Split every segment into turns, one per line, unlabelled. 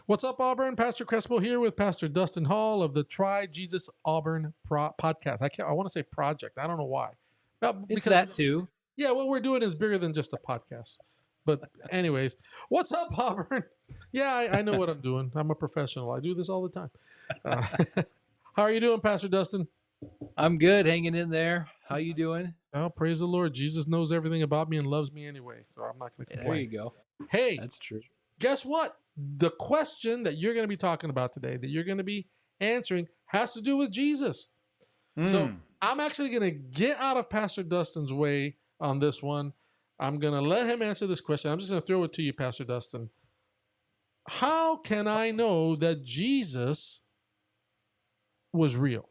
What's up, Auburn? Pastor Crespo here with Pastor Dustin Hall of the Try Jesus Auburn podcast. I want to say project. I don't know why.
It's
Because
that too.
yeah, what we're doing is bigger than just a podcast. But anyways, what's up, Auburn? Yeah, I know what I'm doing. I'm a professional. I do this all the time. Uh, how are you doing, Pastor Dustin?
I'm good, hanging in there. How you doing?
Oh, praise the Lord. Jesus knows everything about me and loves me anyway, so I'm not going to
Yeah, there you
complain.
go.
Hey,
That's true.
guess what? The question that you're going to be talking about today, that you're going to be answering, has to do with Jesus. So I'm actually going to get out of Pastor Dustin's way on this one. I'm going to let him answer this question. I'm just going to throw it to you, Pastor Dustin. How can I know that Jesus was real?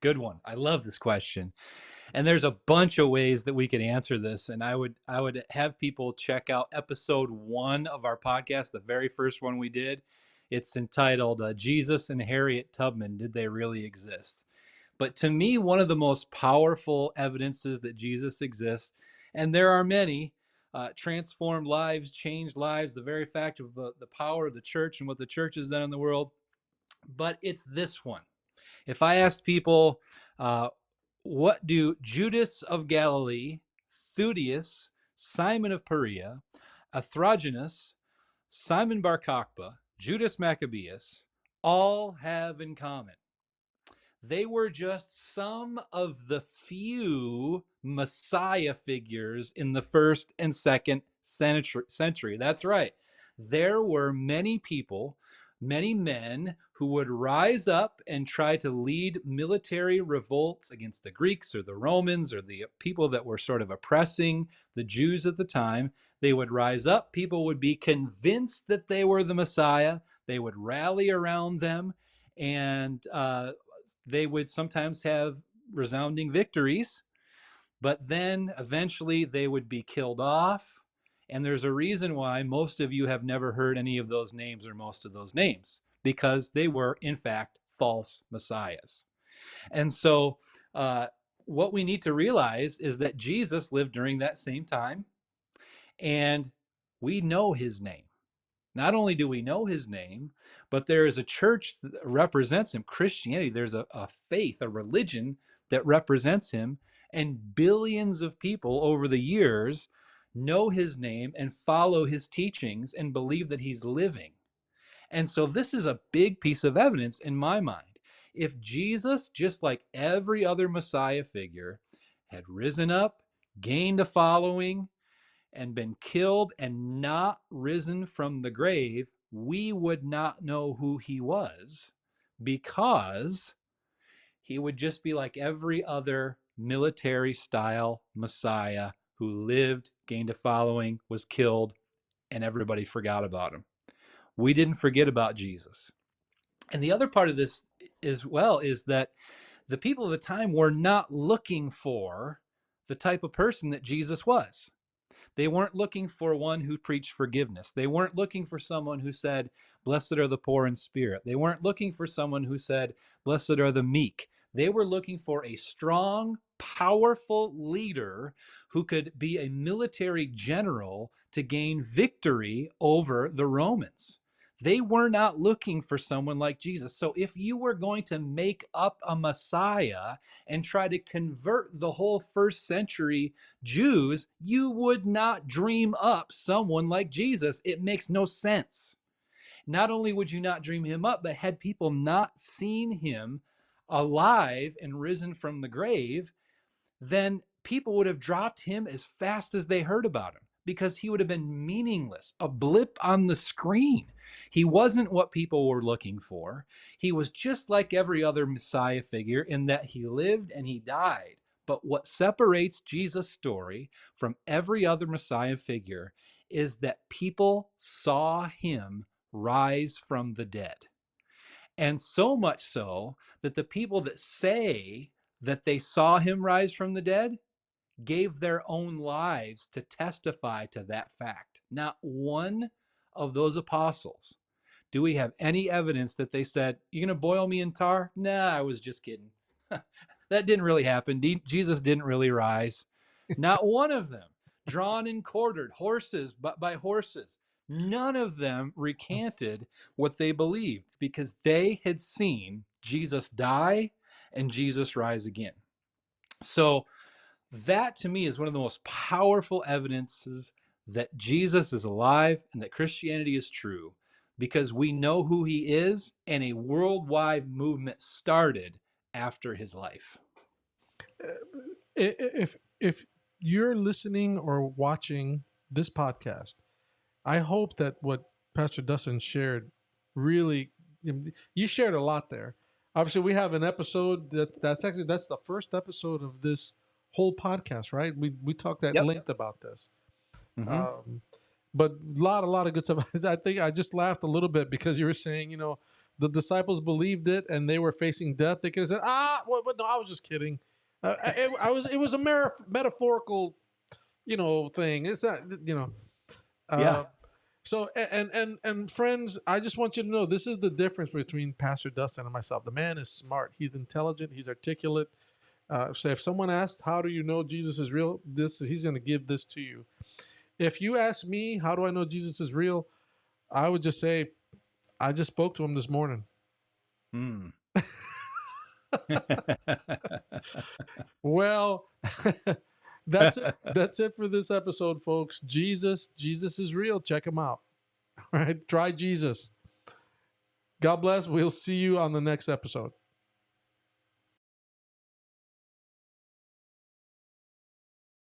Good one. I love this question. And there's a bunch of ways that we could answer this. And I would have people check out episode 1 of our podcast, the very first one we did. It's entitled Jesus and Harriet Tubman, Did They Really Exist? But to me, one of the most powerful evidences that Jesus exists, and there are many, transformed lives, changed lives, the very fact of the power of the church and what the church has done in the world, but it's this one. If I asked people, what do Judas of Galilee, Theudius, Simon of Perea, Athrogenus, Simon Bar Kokhba, Judas Maccabeus all have in common? They were just some of the few Messiah figures in the first and second century. That's right. There were many people, many men who would rise up and try to lead military revolts against the Greeks or the Romans or the people that were sort of oppressing the Jews at the time. They would rise up. People would be convinced that they were the Messiah. They would rally around them, and they would sometimes have resounding victories, but then eventually they would be killed off. And there's a reason why most of you have never heard any of those names or most of those names, because they were, in fact, false messiahs. And so what we need to realize is that Jesus lived during that same time, and we know his name. Not only do we know his name, but there is a church that represents him, Christianity. There's a faith, a religion that represents him, and billions of people over the years know his name and follow his teachings and believe that he's living. And so this is a big piece of evidence in my mind. If Jesus, just like every other Messiah figure, had risen up, gained a following, and been killed and not risen from the grave, we would not know who he was, because he would just be like every other military style Messiah who lived, gained a following, was killed, and everybody forgot about him. We didn't forget about Jesus. And the other part of this as well is that the people of the time were not looking for the type of person that Jesus was. They weren't looking for one who preached forgiveness. They weren't looking for someone who said, "Blessed are the poor in spirit." They weren't looking for someone who said, "Blessed are the meek." They were looking for a strong, powerful leader who could be a military general to gain victory over the Romans. They were not looking for someone like Jesus. So if you were going to make up a Messiah and try to convert the whole first century Jews, you would not dream up someone like Jesus. It makes no sense. Not only would you not dream him up, but had people not seen him alive and risen from the grave, then people would have dropped him as fast as they heard about him, because he would have been meaningless, a blip on the screen. He wasn't what people were looking for. He was just like every other Messiah figure in that he lived and he died. But what separates Jesus' story from every other Messiah figure is that people saw him rise from the dead. And so much so that the people that say that they saw him rise from the dead gave their own lives to testify to that fact. Not one of those apostles do we have any evidence that they said, "You're going to boil me in tar?" Nah, I was just kidding. That didn't really happen. Jesus didn't really rise. Not one of them. Drawn and quartered, horses, but by horses. none of them recanted what they believed because they had seen Jesus die and Jesus rise again. So that to me is one of the most powerful evidences that Jesus is alive and that Christianity is true, because we know who he is and a worldwide movement started after his life.
If you're listening or watching this podcast, I hope that what Pastor Dustin shared really, you shared a lot there. Obviously, we have an episode that's the first episode of this whole podcast, right? We talked at
Yep.
length about this.
Mm-hmm.
But a lot of good stuff. I think I just laughed a little bit because you were saying, the disciples believed it and they were facing death. They could have said, well, no, I was just kidding. It was a metaphorical, thing. It's not,
Yeah.
So and friends, I just want you to know this is the difference between Pastor Dustin and myself. The man is smart. He's intelligent. He's articulate. So if someone asks, "How do you know Jesus is real?" He's going to give this to you. If you ask me, "How do I know Jesus is real?" I would just say, "I just spoke to him this morning."
Mm.
Well, that's it. That's it for this episode, folks. Jesus is real. Check him out. All right, try Jesus. God bless. We'll see you on the next episode.